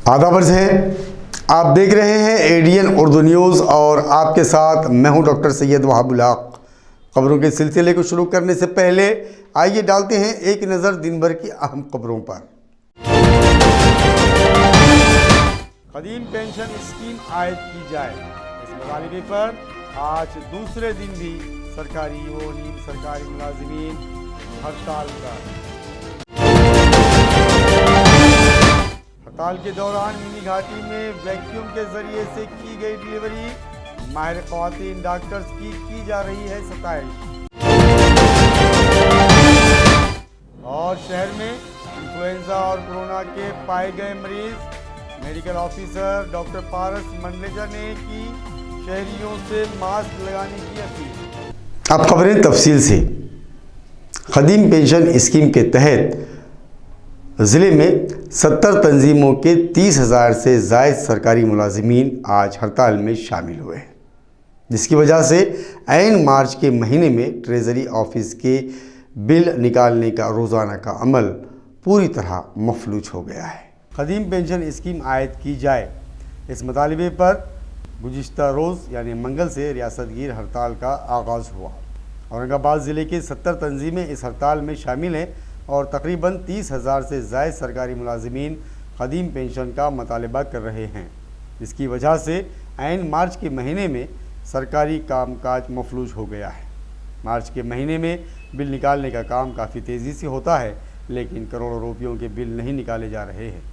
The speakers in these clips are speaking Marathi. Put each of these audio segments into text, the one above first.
आदाब है, आप देख रहे हैं एडीएन उर्दू न्यूज़ और आपके साथ मैं हूं डॉक्टर सैयद वहाबुल हक। खबरों के सिलसिले को शुरू करने से पहले आइए डालते हैं एक नज़र दिन भर की अहम खबरों पर। कदीम पेंशन स्कीम आयद की जाए, इस मुतालबे पर आज दूसरे दिन भी सरकारी व नीम सरकारी मुलाजिमीन हड़ताल पर। हड़ताल के दौरान मिनी घाटी में वैक्यूम के जरिए से की गई डिलीवरी, माहिर ख्वातीन डॉक्टर्स की जा रही है सताइश। और शहर में इन्फ्लुएंजा और कोरोना के पाए गए मरीज, मेडिकल ऑफिसर डॉक्टर पारस मंडलेजा ने की शहरियों से मास्क लगाने की अपील। अब खबरें तफसील से। कदीम पेंशन स्कीम के तहत ज़िले में 70 तंजीमों के 30,000 से ज़ायद सरकारी मुलाजिमीन आज हड़ताल में शामिल हुए हैं, जिसकी वजह से ऐन मार्च के महीने में ट्रेजरी ऑफिस के बिल निकालने का रोज़ाना का अमल पूरी तरह मफलूज हो गया है। कदीम पेंशन स्कीम आयद की जाए, इस मुतालबे पर गुज़िश्ता रोज़ यानी मंगल से रियासतगीर हड़ताल का आगाज़ हुआ। औरंगाबाद ज़िले के 70 तंजीमें इस हड़ताल में शामिल हैं और तकरीबन 30,000 से ज़ायद सरकारी मुलाजिमीन कदीम पेंशन का मुतालबा कर रहे हैं, जिसकी वजह से ऐन मार्च के महीने में सरकारी कामकाज मफलूज हो गया है। मार्च के महीने में बिल निकालने का काम काफ़ी तेज़ी से होता है, लेकिन करोड़ों रुपयों के बिल नहीं निकाले जा रहे हैं।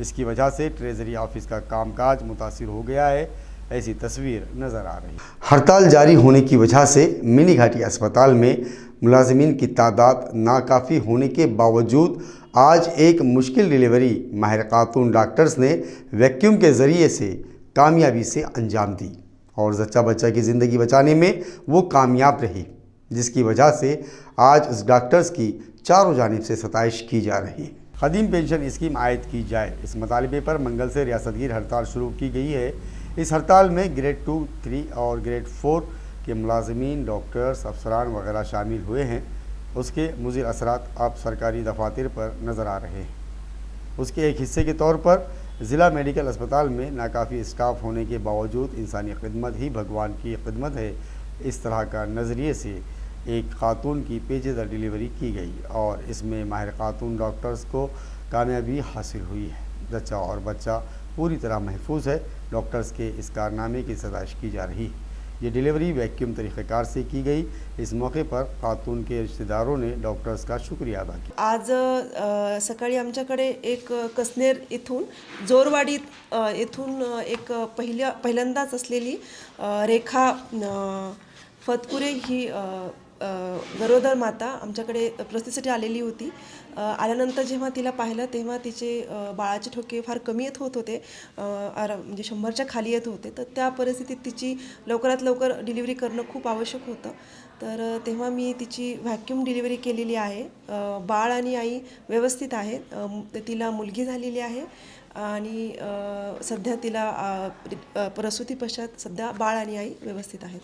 इसकी वजह से ट्रेजरी ऑफिस का कामकाज मुतासिर हो गया है, ऐसी तस्वीर नज़र आ रही है। हड़ताल जारी होने की वजह से मिनी घाटी अस्पताल में मुलाजिमीन की तादाद नाकाफ़ी होने के बावजूद आज एक मुश्किल डिलीवरी माहिर खातून डॉक्टर्स ने वैक्यूम के ज़रिए से कामयाबी से अंजाम दी और जच्चा बच्चा की ज़िंदगी बचाने में वो कामयाब रही, जिसकी वजह से आज इस डॉक्टर्स की चारों जानिब से सताइश की जा रही है। कदीम पेंशन स्कीम आयद की जाए, इस मुतालबे पर मंगल से रियासतगीर हड़ताल शुरू की गई है। इस हड़ताल में ग्रेड 2, 3 और ग्रेड 4 के मुलाजिमीन, डॉक्टर्स, अफसरान वगैरह शामिल हुए हैं। उसके मुज़िर असरात अब सरकारी दफातर पर नज़र आ रहे हैं। उसके एक हिस्से के तौर पर ज़िला मेडिकल अस्पताल में नाकाफ़ी स्टाफ होने के बावजूद इंसानी खिदमत ही भगवान की खिदमत है, इस तरह का नज़रिए से एक खातून की पेचीदा डिलीवरी की गई और इसमें माहिर खातून डॉक्टर्स को कामयाबी हासिल हुई है। जच्चा और बच्चा पूरी तरह महफूज है। डॉक्टर्स के इस कारनामे की सताइश की जा रही है। ये डिलीवरी वैक्यूम तरीक़ेकार से की गई। इस मौके पर खातून के रिश्तेदारों ने डॉक्टर्स का शुक्रिया अदा किया। आज सकाळी आमच्याकडे एक कसनेर इथून जोरवाडी इथून एक पहिल्यांदाच असलेली रेखा फतकुरे ही गरोदर माता आमच्याकडे प्रसूतीसाठी आलेली होती। आल्यानंतर जेव्हा तिला पाहिलं तेव्हा तिचे बाळाचे ठोके फार कमी येत होते, म्हणजे 100च्या खाली येत होते। तर त्या परिस्थितीत तिची लवकरात लवकर डिलिव्हरी करणं खूप आवश्यक होतं। तर तेव्हा मी तिची व्हॅक्यूम डिलिव्हरी केलेली आहे। बाळ आणि आई व्यवस्थित आहेत। तिला मुलगी झालेली आहे आणि सध्या तिला प्रसूती पश्चात सध्या बाळ आणि आई व्यवस्थित आहेत।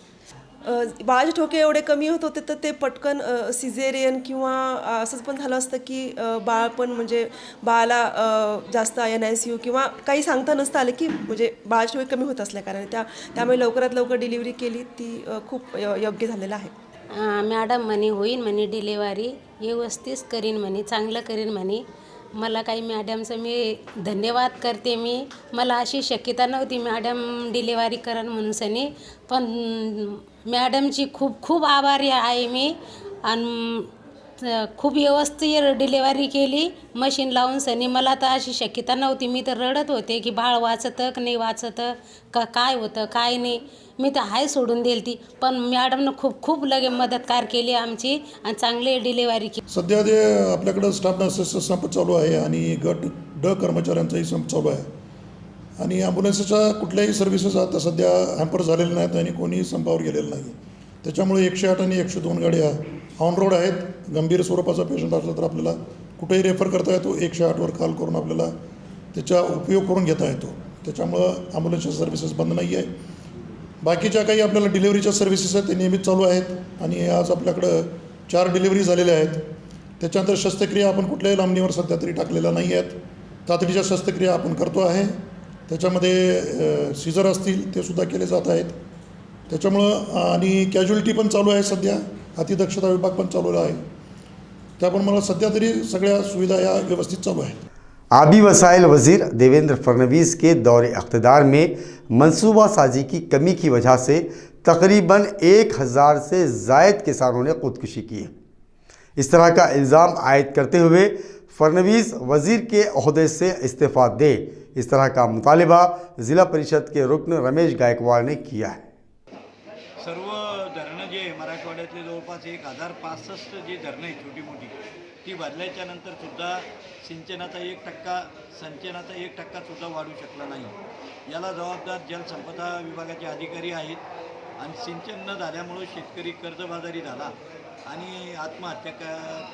बाळाचे ठोके एवढे कमी होत होते तर ते पटकन सिझेरियन किंवा असंच पण झालं असतं की बाळ पण म्हणजे बाळाला जास्त NICU किंवा काही सांगता नसतं आलं की म्हणजे बाळाचे ठोके कमी होत असल्या कारण त्यामुळे लवकरात लवकर डिलिव्हरी केली ती खूप योग्य झालेलं आहे। मॅडम म्हणे होईन म्हणे डिलिव्हरी व्यवस्थित करीन म्हणे, चांगलं करीन म्हणे। मला काही मॅडमचं मी धन्यवाद करते। मला अशी शक्यता नव्हती मॅडम डिलिव्हरी करन म्हणून सनी, पण मॅडमची खूप खूप आभारी आहे मी। आणि खूप व्यवस्थित डिलिव्हरी केली मशीन लावून सनी। मला तर अशी शक्यता नव्हती, मी तर रडत होते की बाळ वाचतं की नाही वाचतं का काय होतं काय नाही, मी तर हाय सोडून दिली ती। पण मॅडमनं खूप खूप लगे मदतकार केली आमची आणि चांगली डिलिव्हरी केली। सध्या जे आपल्याकडे स्टाफ नर्सेसचा संप चालू आहे आणि गट ड कर्मचाऱ्यांचाही संप चालू आहे आणि ॲम्ब्युलन्सच्या कुठल्याही सर्व्हिसेस आता सध्या हॅम्पर झालेल्या नाहीत आणि कोणीही संपावर गेलेलं नाही. त्याच्यामुळे 108 आणि 102 गाड्या ऑन रोड आहेत. गंभीर स्वरूपाचा पेशंट असला तर आपल्याला कुठेही रेफर करता येतो, 108वर कॉल करून आपल्याला त्याचा उपयोग करून घेता येतो. त्याच्यामुळं ॲम्ब्युलन्सच्या सर्व्हिसेस बंद नाही आहे. बाकीच्या काही आपल्याला डिलिव्हरीच्या सर्व्हिसेस आहेत ते नियमित चालू आहेत आणि आज आपल्याकडं 4 डिलिव्हरी झालेल्या आहेत. त्याच्यानंतर शस्त्रक्रिया आपण कुठल्याही लांबणीवर सध्या तरी टाकलेल्या नाही आहेत. तातडीच्या शस्त्रक्रिया आपण करतो आहे. त्याच्यामध्ये सीझर असतील ते सुद्धा केले जात आहेत. त्याच्यामुळं आणि कॅज्युअलिटी पण चालू आहे सध्या, अतिदक्षता विभाग पण चालू आहे. त्याप्रमाणे सध्या तरी सगळ्या सुविधा या व्यवस्थित चालू आहेत. आबी वसाइल वजीर देवेंद्र फडणवीस के दौरे इक़्तिदार में मंसूबा साजी की कमी की वजह से तकरीबन 1000 से ज़ायद किसानों ने खुदकुशी की है। इस तरह का इल्ज़ाम आयद करते हुए फडणवीस वजीर के अहदे से इस्तीफ़ा दे, इस तरह का मुतालिबा ज़िला परिषद के रुकन रमेश गायकवाड़ ने किया है। सर्व धरणं जे मराठवाड्यातले जवळपास 1065 जी धरणं आहेत छोटी मोठी ती बदलायच्या नंतर सुद्धा सिंचनाचा 1% संचनाचा 1% सुद्धा वाढू शकला नाही. याला जबाबदार जलसंपदा विभागाचे अधिकारी आहेत आणि सिंचन न झाल्यामुळं शेतकरी कर्जबाजारी झाला आणि आत्महत्या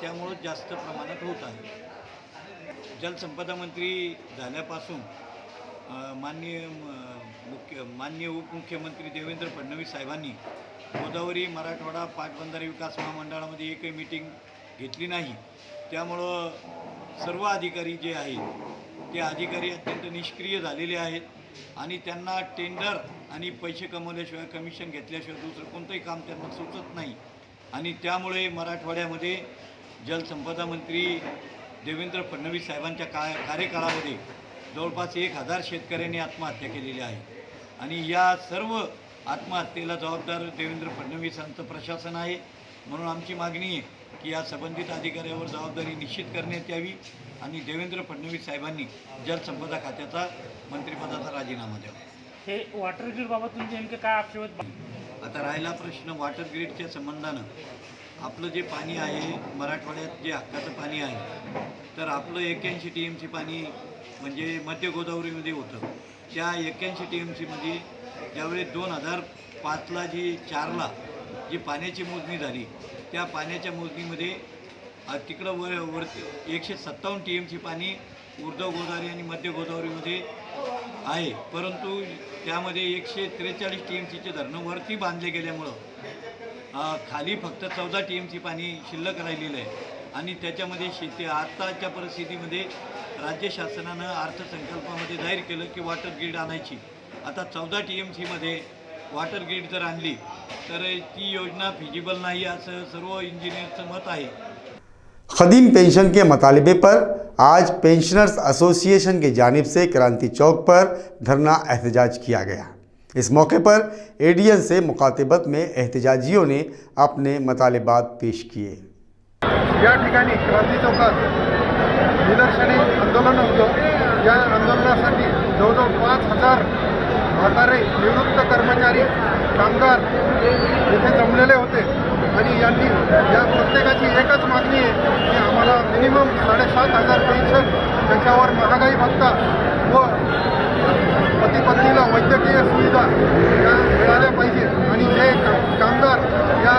त्यामुळं जास्त प्रमाणात होत आहे. जलसंपदा मंत्री झाल्यापासून माननीय उपमुख्यमंत्री देवेंद्र फडणवीस साहेबांनी गोदावरी मराठवाडा पाटबंधारे विकास महामंडळामध्ये एकही मीटिंग घेतली नाही. त्यामुळं सर्व अधिकारी जे आहेत ते अधिकारी अत्यंत निष्क्रिय झालेले आहेत आणि त्यांना टेंडर आणि पैसे कमवल्याशिवाय कमिशन घेतल्याशिवाय दुसरं कोणतंही काम त्यांना सुचत नाही आणि त्यामुळे मराठवाड्यामध्ये जलसंपदा मंत्री देवेंद्र फडणवीस साहेबांच्या कार्यकाळामध्ये जवळपास 1000 शेतकऱ्यांनी आत्महत्या केलेली आहे आणि या सर्व आत्महत्येला जबाबदार देवेंद्र फडणवीसांचं प्रशासन आहे. म्हणून आमची मागणी आहे की या संबंधित अधिकाऱ्यावर जबाबदारी निश्चित करण्यात यावी आणि देवेंद्र फडणवीस साहेबांनी जलसंपदा खात्याचा मंत्रिपदाचा राजीनामा द्यावा. हे वॉटर ग्रीडबाबत तुमचे नेमके काय आक्षेप? आता राहिला प्रश्न वॉटर ग्रीडच्या संबंधानं आपलं जे पाणी आहे मराठवाड्यात जे हक्काचं पाणी आहे तर आपलं 81 TMC पाणी म्हणजे मध्य गोदावरीमध्ये होतं. त्या 81 TMCमध्ये ज्यावेळेस 2005ला 4ला जी पाण्याची मोजणी झाली त्या पाण्याच्या मोजणीमध्ये तिकडं वरती 157 TMC पाणी उर्ध्व गोदावरी आणि मध्य गोदावरीमध्ये आहे. परंतु त्यामध्ये 143 TMCचे धरणं वरती बांधले गेल्यामुळं खाली फक्त 14 TMC पाणी शिल्लक राहिलेलं आहे आणि त्याच्यामध्ये शेती आत्ताच्या परिस्थितीमध्ये राज्य शासनानं अर्थसंकल्पामध्ये जाहीर केलं की वॉटर ग्रीड आणायची. आता 14 TMCमध्ये वॉटर ग्रीड जर आणली तर ती योजना फिजिबल नाही असं सर्व इंजिनियरचं मत आहे. खदीम पेंशन के मतालिबे पर आज पेंशनर्स एसोसिएशन की जानिब से क्रांति चौक पर धरना एहतजाज किया गया। इस मौके पर एडीएन से मुखातिबत में एहतजाजियों ने अपने मतालिबात पेश किए। या ठिकाणी क्रांती चौकात निदर्शने आंदोलन होतं. या आंदोलनासाठी जवळजवळ 5000 म्हातारे निवृत्त कर्मचारी कामगार येथे जमलेले होते आणि यांनी या प्रत्येकाची एकच मागणी आहे की आम्हाला मिनिमम 7500 पेन्शन, त्याच्यावर महागाई भत्ता व पती पत्नीला वैद्यकीय सुविधा या मिळाल्या पाहिजे आणि जे कामगार या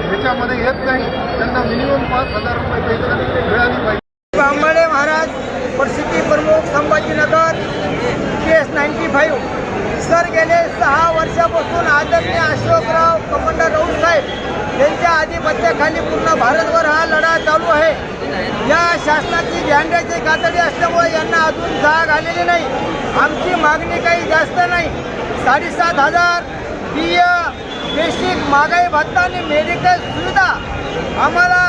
ह्याच्यामध्ये येत नाही त्यांना मिनिमम 5000 रुपये पेन्शन मिळाली पाहिजे. बांबळे महाराज परिस्थिती प्रमुख संभाजीनगर केस 95 सर गेले 6 वर्षापासून आदरणीय अशोकराव कमांडर राऊत साहेब यांच्या आधिपत्याखाली पूर्ण भारतभर हा लढा चालू आहे. या शासनाची झेंड्याची कातडी असल्यामुळे यांना अजून जाग आलेली नाही. आमची मागणी काही जास्त नाही. 7500 DA बेसिक महागाई भत्ता आणि मेडिकल सुविधा आम्हाला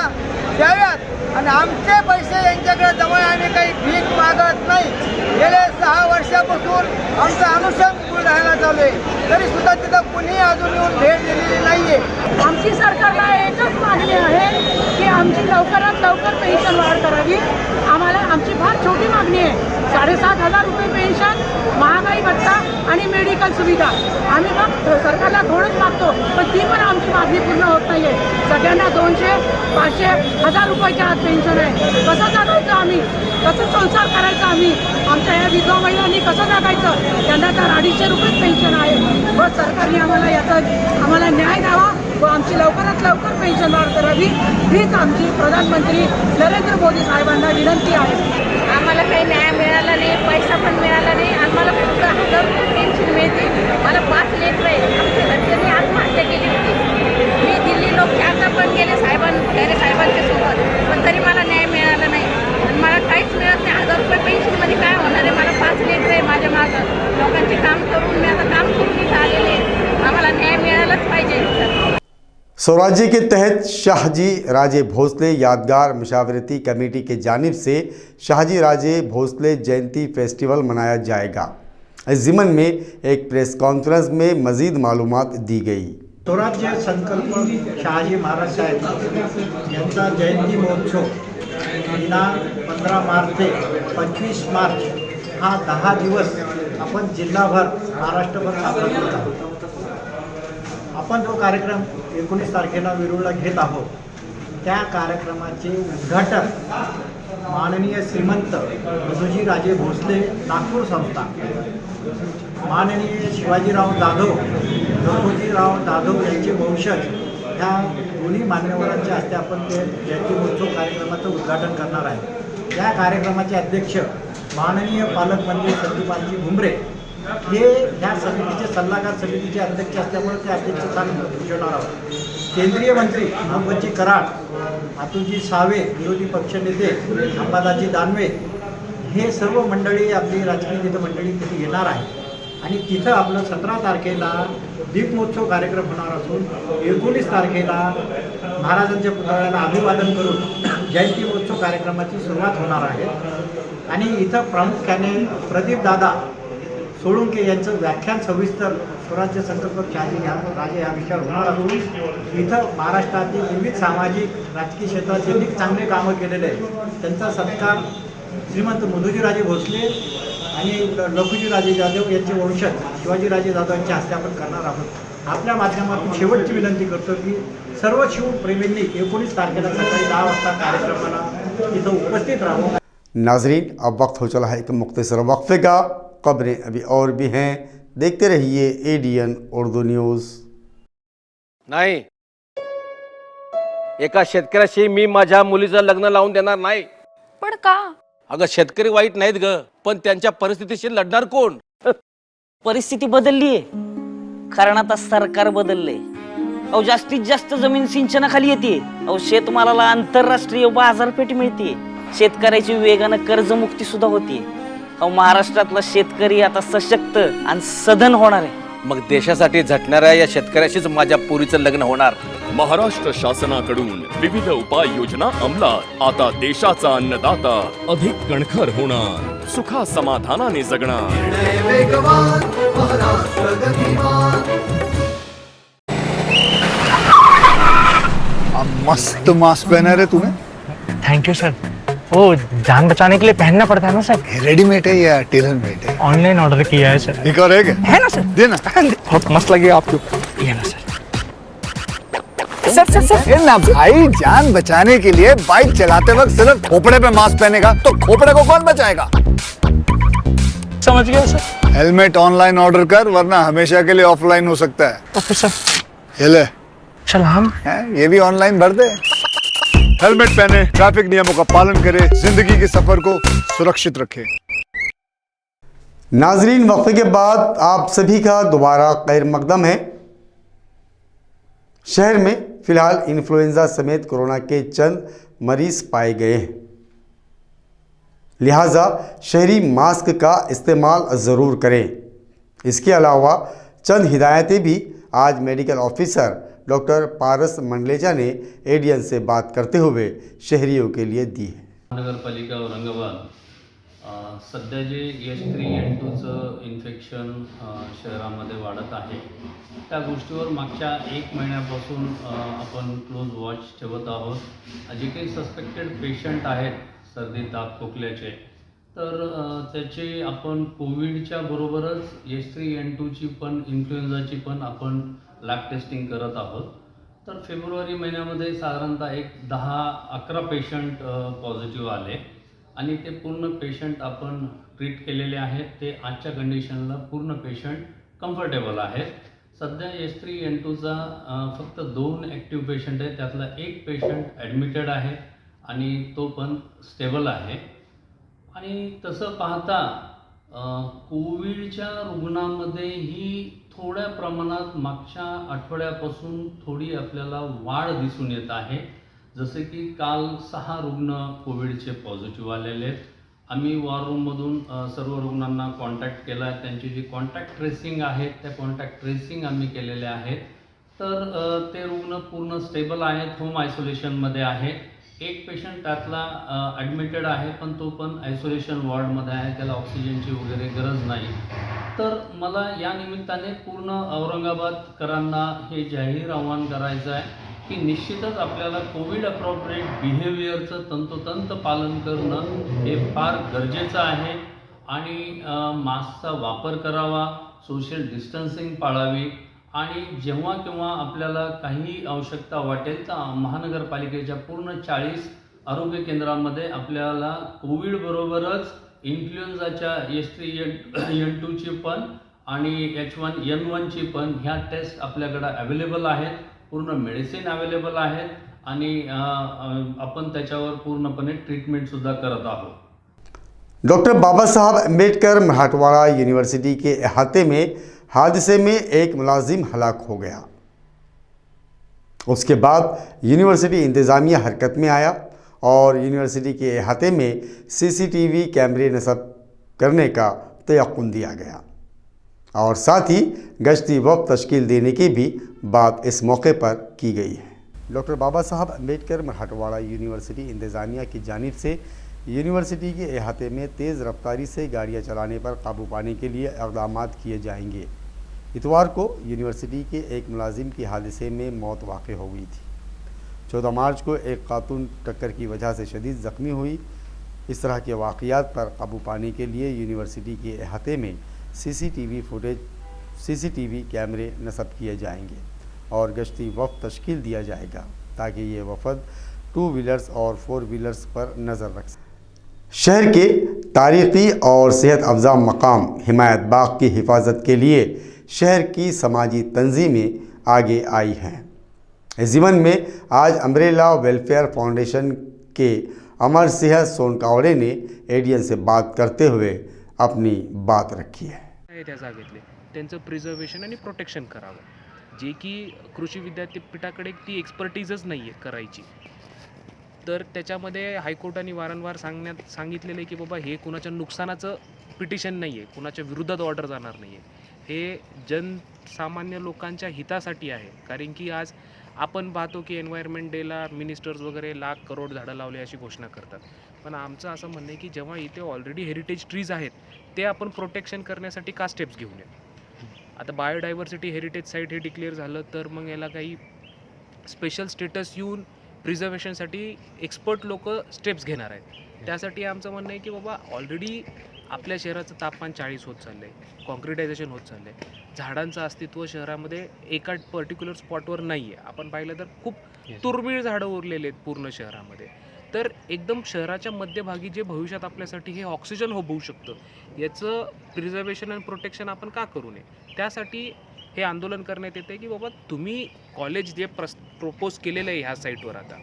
द्याव्यात आणि आमचे पैसे यांच्याकडे जमा आम्ही काही भीक मागत नाही. गेले 6 वर्षापासून आमचं अनुषंग बुलढाण्याला चालू आहे तरी सुद्धा तिथं कुणी अजून येऊन भेट दिलेली नाहीये. आमची सरकारला एकच मागणी आहे की आमची लवकरात लवकर पेन्शन वाढ करावी. आम्हाला आमची फार छोटी मागणी आहे. 7500 रुपये पेन्शन, महागाई भत्ता आणि मेडिकल सुविधा. आम्ही मग सरकारला थोडंच मागतो, पण ती पण आमची मागणी पूर्ण होत नाही आहे. सगळ्यांना 200, 500, 1000 रुपयाच्या आत पेन्शन आहे. कसं जगायचं आम्ही, कसं संसार करायचा आम्ही, आमच्या या विधवा महिलांनी कसं जगायचं? त्यांना तर 250 रुपयेच पेन्शन आहे. बस सरकारने आम्हाला न्याय द्यावा व आमची लवकरात लवकर पेन्शन वाढ करावी, हीच आमची प्रधानमंत्री नरेंद्र मोदी साहेबांना विनंती आहे. आम्हाला काही न्याय मिळाला नाही, पैसा पण मिळाला नाही आणि मला फक्त 1000 रुपये पेन्शन मिळते. मला 5 लेकरं आहे. आमच्या घरच्यांनी आत्महत्या केली होती. मी दिल्ली लोक चारदा पण गेले साहेबांच्या सोबत, पण तरी मला न्याय मिळाला नाही आणि मला काहीच मिळत नाही. 1000 रुपये पेन्शनमध्ये काय होणार आहे? मला 5 लेकरं आहे माझ्या मागं. लोकांचे काम करून मी आता काम करून इथं आलेले आहे. आम्हाला न्याय मिळालाच पाहिजे. स्वराज्य के तहत शाहजी राजे भोसले यादगार मशावरती कमेटी के जानिब से शाहजी राजे भोसले जयंती फेस्टिवल मनाया जाएगा। इस ज़िमन में एक प्रेस कॉन्फ्रेंस में मज़ीद मालूमात दी गई। स्वराज्य संकल्प शहाजी महाराज साहेब यांचा जयंती महोत्सव दिनांक 15 मार्च ते 25 मार्च हा 10 दिवस आपण जिल्हाभर महाराष्ट्रभर साजरा करत आहोत. आपण जो कार्यक्रम 19 तारखेला वेरूळला घेत आहोत त्या कार्यक्रमाचे उद्घाटन माननीय श्रीमंत मधुजी राजे भोसले नागपूर संस्था, माननीय शिवाजीराव जाधव, लखोजीराव जाधव यांचे वंशज ह्या दोन्ही मान्यवरांच्या हस्ते आपण ते जयंती महोत्सव कार्यक्रमाचं उद्घाटन करणार आहे. या कार्यक्रमाचे अध्यक्ष माननीय पालकमंत्री संदीपानजी भुमरे हे ह्या समितीचे सल्लागार समितीचे अध्यक्ष असल्यामुळे ते अध्यक्षस्थान भूषवणार आहोत. केंद्रीय मंत्री मोहम्मदजी कराड, अतुलजी सावे विरोधी पक्षनेते, अंबादासजी दानवे हे सर्व मंडळी आपली राजकीय तिथं मंडळी तिथे येणार आहे आणि तिथं आपलं 17 तारखेला दीपमहोत्सव कार्यक्रम होणार असून 19 तारखेला महाराजांच्या पुतळ्याला अभिवादन करून जयंती महोत्सव कार्यक्रमाची सुरुवात होणार आहे. आणि इथं प्रामुख्याने प्रदीपदादा सोळुंके यांचं व्याख्यान सविस्तर स्वराज्य संकल्प शहाजी राजे या विषयावर होणार असून इथं महाराष्ट्रातील विविध सामाजिक राजकीय क्षेत्रात ज्यांनी चांगले कामं केलेले आहेत त्यांचा सत्कार श्रीमंत मधुजीराजे भोसले आणि लखुजीराजे जाधव यांचे वंशज शिवाजीराजे जाधव यांच्या हस्ते आपण करणार आहोत. आपल्या माध्यमातून शेवटची विनंती करतो की सर्व शिवप्रेमींनी 19 तारखेला सकाळी 10 वाजता कार्यक्रमाला इथं उपस्थित राहू. नाजरीन, अब वक्त हो चला है एक मुख्तसर वक्फे का। खबरें अभी और भी हैं, देखते रहिए ADN उर्दू न्यूज़। नाही, एका शेतकऱ्याशी मी माझ्या मुलीचं लग्न लावून देणार नाही. पण का? अगं शेतकरी वाईट नाहीत ग, पण त्यांच्या परिस्थितीशी लढणार कोण? परिस्थिती बदललीये कारण आता सरकार बदलले. अहो जास्तीत जास्त जमीन सिंचनाखाली येते. अहो शेतमालाला आंतरराष्ट्रीय बाजारपेठ मिळते. शेतकऱ्याची वेगानं कर्जमुक्ती सुद्धा होती. अहो महाराष्ट्रातला शेतकरी आता सशक्त आणि सधन होणार आहे. मग देशासाठी झटणाऱ्या या शेतकऱ्याशीच माझ्या पोरीचं लग्न होणार. महाराष्ट्र शासनाकडून विविध उपाययोजना अंमलात. आता देशाचा अन्नदाता अधिक कणखर होणार, सुखा समाधानाने जगणार. मस्त मास्क पहना रे तूने. Thank you sir. वो जान बचाने के लिए पहनना पड़ता है ना सर. रेडीमेड है या टेलर मेड है? ऑनलाइन ऑर्डर किया है सर. एक और है ना सर. देना. बहुत मस्त लगे आपको. ये ना सर. सर सर सर ये ना भाई, जान बचाने के लिए बाइक चलाते वक्त सिर्फ खोपड़े पे मास्क पहनेगा तो खोपड़े को कौन बचाएगा? समझ गया सर. हेलमेट ऑनलाइन ऑर्डर कर, वरना हमेशा के लिए ऑफलाइन हो सकता है. Okay sir. ये ले. चल हम ये भी ऑनलाइन भर दे. हेलमेट पहने, ट्रैफिक नियमों का पालन करें, जिंदगी के सफर को सुरक्षित रखें. नाजरीन, वक्फे के बाद आप सभी का दोबारा खैर मकदम है। शहर में फिलहाल इन्फ्लुएंजा समेत कोरोना के चंद मरीज पाए गए हैं, लिहाजा शहरी मास्क का इस्तेमाल ज़रूर करें। इसके अलावा चंद हिदायतें भी आज मेडिकल ऑफिसर डॉक्टर पारस मंडलेजा ने ADN से बात करते हुए शहरियों के लिए दी है। महानगरपालिका औरंगाबाद सध्या जे H3N2चं इन्फेक्शन शहरामध्ये वाढत आहे त्या गोष्टीवर मागच्या 1 महिन्यापासून आपण क्लोज वॉच ठेवत आहोत. जे काही सस्पेक्टेड पेशंट आहेत सर्दी ताप खोकल्याचे तर त्याचे आपण कोविडच्या बरोबरच H3N2ची पण इन्फ्लुएन्झाची पण आपण लॅब टेस्टिंग करत आहोत. तर फेब्रुवारी महिन्यामध्ये साधारणतः एक 10-11 पेशंट पॉझिटिव्ह आले आणि ते पूर्ण पेशंट आपण ट्रीट केलेले आहेत. ते आजच्या कंडिशनला पूर्ण पेशंट कम्फर्टेबल आहेत. सध्या H3N2चा फक्त 2 ॲक्टिव्ह पेशंट आहे, त्यातला एक पेशंट ॲडमिटेड आहे आणि तो पण स्टेबल आहे. आणि तसं पाहता कोविडच्या रुग्णांमध्येही थोड्या प्रमाणात मागच्या आठवड्यापासून थोडी आपल्याला वाढ दिसून येत आहे. जसे की काल 6 रुग्ण कोविडचे पॉझिटिव्ह आलेले आहेत. आम्ही वॉर रूममधून सर्व रुग्णांना कॉन्टॅक्ट केला आहे. त्यांची जी कॉन्टॅक्ट ट्रेसिंग आहे त्या कॉन्टॅक्ट ट्रेसिंग आम्ही केलेले आहेत. तर ते रुग्ण पूर्ण स्टेबल आहेत, होम आयसोलेशनमध्ये आहे. एक पेशंट त्यातला ॲडमिटेड आहे, पण तो पण आयसोलेशन वॉर्डमध्ये आहे, त्याला ऑक्सिजनची वगैरे गरज नाही. तर मला या निमित्ताने पूर्ण औरंगाबादकरांना हे जाहीर आव्हान करायचं आहे की निश्चितच आपल्याला कोविड अप्रॉप्रिएट बिहेवियरचं तंतोतंत पालन करणं हे फार गरजेचं आहे. आणि मास्कचा वापर करावा, सोशल डिस्टन्सिंग पाळावी आणि जेव्हा केव्हा आपल्याला काही आवश्यकता वाटेल तर महानगरपालिकेच्या पूर्ण 40 आरोग्य केंद्रामध्ये आपल्याला कोविडबरोबरच इन्फ्लुएन्झाच्या H3N2ची पण आणि H1N1ची पण ह्या टेस्ट आपल्याकडे अवेलेबल आहेत. पूर्ण मेडिसिन अवेलेबल आहेत आणि आपण त्याच्यावर पूर्णपणे ट्रीटमेंटसुद्धा करत आहोत. डॉक्टर बाबा साहब अम्बेडकर मराठवाड़ा यूनिवर्सिटी के अहाते में हादसे में एक मुलाजिम हलाक हो गया. उसके बाद यूनिवर्सिटी इंतज़ामिया हरकत में आया और यूनिवर्सिटी के अहाते में CCTV कैमरे नस्ब करने का तयक्कुन दिया गया और साथ ही गश्ती वक्त तश्कील देने की भी बात इस मौके पर की गई है. डॉक्टर बाबा साहब अम्बेडकर मराठवाड़ा यूनिवर्सिटी इंतज़ामिया की जानिब से यूनिवर्सिटी के अहाते में तेज़ रफ्तारी से गाड़ियाँ चलाने पर काबू पाने के लिए इक़दाम किए जाएंगे. इतवार को यूनिवर्सिटी के एक मुलाजिम की हादसे में मौत वाक़ हो गई थी. 14 मार्च को एक खातून टक्कर की वजह से शदीद ज़ख्मी हुई. इस तरह के वाक़यात पर काबू पाने के लिए यूनिवर्सिटी के अहाते में CCTV कैमरे नस्ब किए जाएंगे और गश्ती वफ़द तश्कील दिया जाएगा ताकि ये वफ़द 2 व्हीलर्स और 4 व्हीलर्स पर नज़र रख सकें. शहर के तारीख़ी और सेहत अफजा मकाम हिमायत बाग की हिफाजत के लिए शहर की समाजी तंजीमें आगे आई हैं. इस ज़िमन में आज अम्ब्रेला वेलफेयर फाउंडेशन के अमर सिंह सोनकावड़े ने एडियन से बात करते हुए अपनी बात रखी है. त्या जागेतले त्यांचं प्रिझर्वेशन आणि प्रोटेक्शन करावं, जे की कृषी विद्यापीठाकडे ती एक्सपर्टीजच नाही आहे करायची. तर त्याच्यामध्ये हायकोर्टाने वारंवार सांगितलेलं आहे की बाबा हे कुणाच्या नुकसानाचं पिटिशन नाही आहे, कुणाच्या विरोधात ऑर्डर जाणार नाही आहे, हे जनसामान्य लोकांच्या हितासाठी आहे. कारण की आज आपण पाहतो की एन्व्हायरमेंट डेला मिनिस्टर्स वगैरे लाख करोड झाडं लावले अशी घोषणा करतात. पण आमचं असं म्हणणं आहे की जेव्हा इथे ऑलरेडी हेरिटेज ट्रीज आहेत ते आपण प्रोटेक्शन करण्यासाठी का स्टेप्स घेऊन येत. आता बायोडायव्हर्सिटी हेरिटेज साईट हे डिक्लेअर झालं तर मग याला काही स्पेशल स्टेटस येऊन प्रिझर्वेशनसाठी एक्सपर्ट लोक स्टेप्स घेणार आहेत. त्यासाठी आमचं म्हणणं आहे की बाबा ऑलरेडी आपल्या शहराचं तापमान 40 होत चाललं आहे, कॉन्क्रिटायझेशन होत चाललं आहे, झाडांचं अस्तित्व शहरामध्ये एका पर्टिक्युलर स्पॉटवर नाही आहे. आपण पाहिलं तर खूप दुर्मिळ झाडं उरलेले आहेत पूर्ण शहरामध्ये. तर एकदम शहराच्या मध्यभागी जे भविष्यात आपल्यासाठी हे ऑक्सिजन होऊ शकतं याचं प्रिझर्वेशन आणि प्रोटेक्शन आपण का करू नये. त्यासाठी हे आंदोलन करण्यात येते की बाबा तुम्ही कॉलेज जे प्रपोज केलेलं आहे ह्या साईटवर आता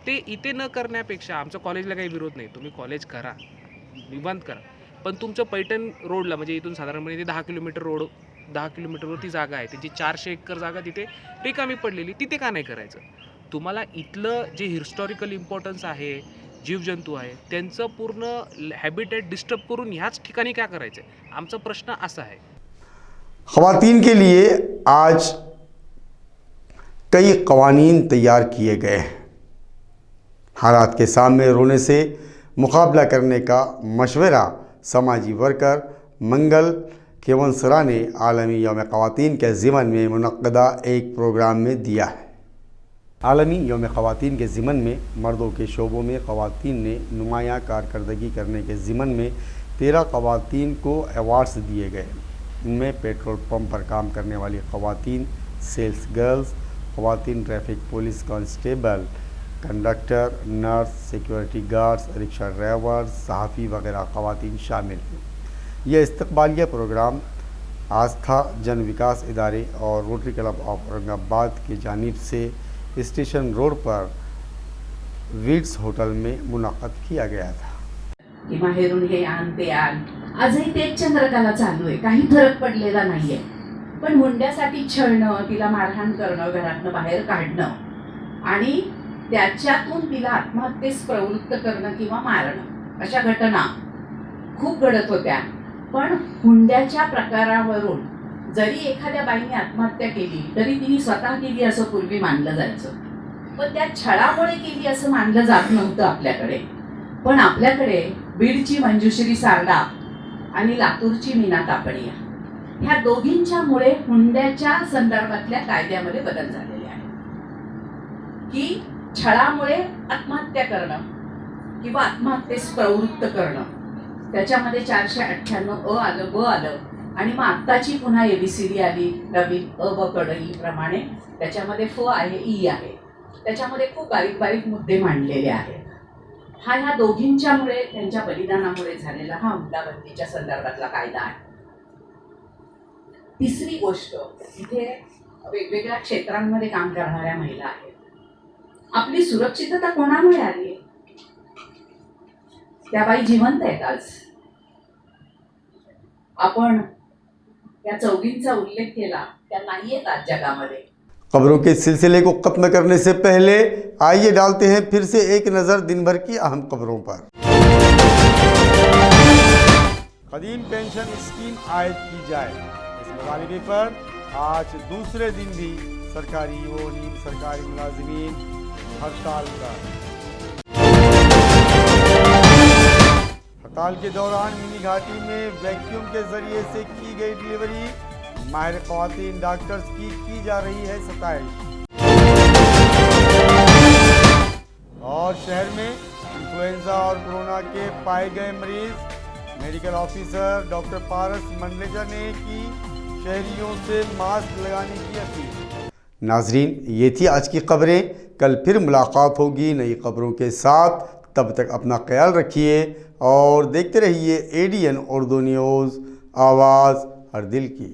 ते इथे न करण्यापेक्षा, आमचं कॉलेजला काही विरोध नाही, तुम्ही कॉलेज करा, निवांत करा, पण तुमचं पैठण रोडला म्हणजे इथून साधारणपणे ते 10 किलोमीटर रोड 10 किलोमीटरवरती जागा आहे, त्यांची 400 एकर जागा तिथे रिकामी पडलेली, तिथे का नाही करायचं. तुम्हाला इथलं जे हिस्टॉरिकल इम्पॉर्टन्स आहे, जीवजंतू आहे, त्यांचं पूर्ण हॅबिटेट डिस्टर्ब करून ह्याच ठिकाणी काय करायचं आहे, आमचा प्रश्न असा आहे. ख़वातीन के लिए आज कई कवानीन तैयार किए गए हैं. हालात के सामने रोने से मुकाबला करने का मशवरा समाजी वर्कर मंगल केवनसरा ने आलमी यौम ख़वातीन के ज़िमन में मुनक़्क़दा एक प्रोग्राम में दिया है. आलमी यौम ख़वातीन के ज़िमन में मर्दों के शोबों में ख़वातीन ने नुमायाँ कारकर्दगी करने के ज़िमन में 13 ख़वातीन को अवार्ड्स दिए गए। इनमें पेट्रोल पंप पर काम करने वाली ख़वातीन, सेल्स गर्ल्स, ख़वातीन traffic police constable, conductor, nurse, security guards, rickshaw driver, सहाफ़ी वगैरह ख़वातीन शामिल हैं। यह इस्तकबालिया प्रोग्राम आस्था जन विकास इदारे और रोटरी क्लब ऑफ औरंगाबाद की जानिब से स्टेशन रोड पर वीड्स होटल में मुनाक़द किया गया था। की बाहेरून हे आण ते आण, आजही तेच चंद्रकला चालू आहे, काही फरक पडलेला नाहीये. पण हुंड्यासाठी छळणं, तिला मारहाण करणं, घरातनं बाहेर काढणं आणि त्याच्यातून तिला आत्महत्येस प्रवृत्त करणं किंवा मारणं अशा घटना खूप घडत होत्या. पण हुंड्याच्या प्रकारावरून जरी एखाद्या बाईने आत्महत्या केली तरी तिने स्वतः केली असं पूर्वी मानलं जायचं, पण त्या छळामुळे केली असं मानलं जात नव्हतं आपल्याकडे. पण आपल्याकडे बीडची मंजुश्री सारडा आणि लातूरची मीना तापडिया ह्या दोघींच्यामुळे हुंड्याच्या संदर्भातल्या कायद्यामध्ये बदल झालेले आहे की छळामुळे आत्महत्या करणं किंवा आत्महत्येस प्रवृत्त करणं, त्याच्यामध्ये 498 अ आलं, ब आलं आणि मग आत्ताची पुन्हा ABCD आली नवीन अ ब कडई प्रमाणे. त्याच्यामध्ये फ आहे, ई आहे, त्याच्यामध्ये खूप बारीक बारीक मुद्दे मांडलेले आहेत. हा ह्या दोघींच्यामुळे, त्यांच्या बलिदानामुळे झालेला हा हुंडाबंदीच्या संदर्भातला कायदा आहे. तिसरी गोष्ट, इथे वेगवेगळ्या क्षेत्रांमध्ये काम करणाऱ्या महिला आहेत. आपली सुरक्षितता कोणामुळे आली आहे? त्या बाई जिवंत आहेत आज. आपण या चौघींचा उल्लेख केला, त्या नाहीयेत आज जगामध्ये. खबरों के सिलसिले को खत्म करने से पहले आइए डालते हैं फिर से एक नज़र दिन भर की अहम खबरों पर। कदीम पेंशन स्कीम आयद की जाए, इस मुतालबे पर आज दूसरे दिन भी सरकारी व नीम सरकारी मुलाजिमीन हड़ताल पर। हड़ताल के दौरान मिनी घाटी में वैक्यूम के जरिए से की गई डिलीवरी, माहिर ख़वातीन डॉक्टर्स की जा रही है सताइश। और शहर में इन्फ्लुएंजा और कोरोना के पाए गए मरीज, मेडिकल ऑफिसर डॉक्टर पारस मंडलेजा ने की शहरियों से मास्क लगाने की अपील। नाजरीन, ये थी आज की खबरें। कल फिर मुलाकात होगी नई खबरों के साथ। तब तक अपना ख्याल रखिए और देखते रहिए ADN उर्दू न्यूज़, आवाज़ हर दिल की।